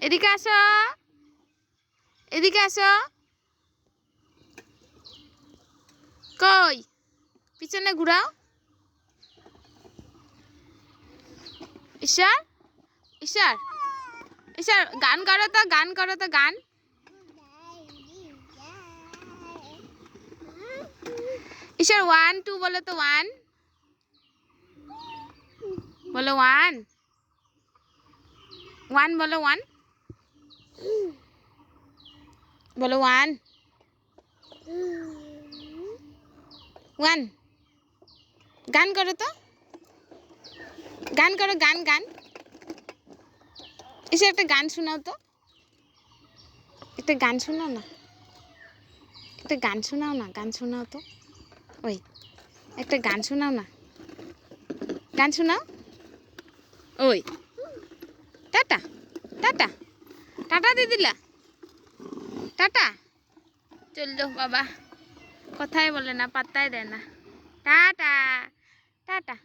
এদিকে আসো, এদিকে আসো। কই পিছনে ঘুরাও। ঈশ্বর, ঈশ্বর, ঈশ্বর, গান করো তো, গান করো তো, গান। ঈশ্বর 1 2 বলো তো, 1 বলো, 1 1 বলো, 1 বলো, 1 1 গান করো তো, গান করো, গান গান। এসে একটা গান শোনাও তো, একটা গান শোনাও না, একটা গান শোনাও না, গান শোনাও তো। ওই একটা গান শোনাও না, গান শোনাও। ওই টাটা, টাটা, টাটা দিয়ে দিলা, টাটা। চললো বাবা, কথাই বলে না, পাত্তাই দেয় না। Tata, tata.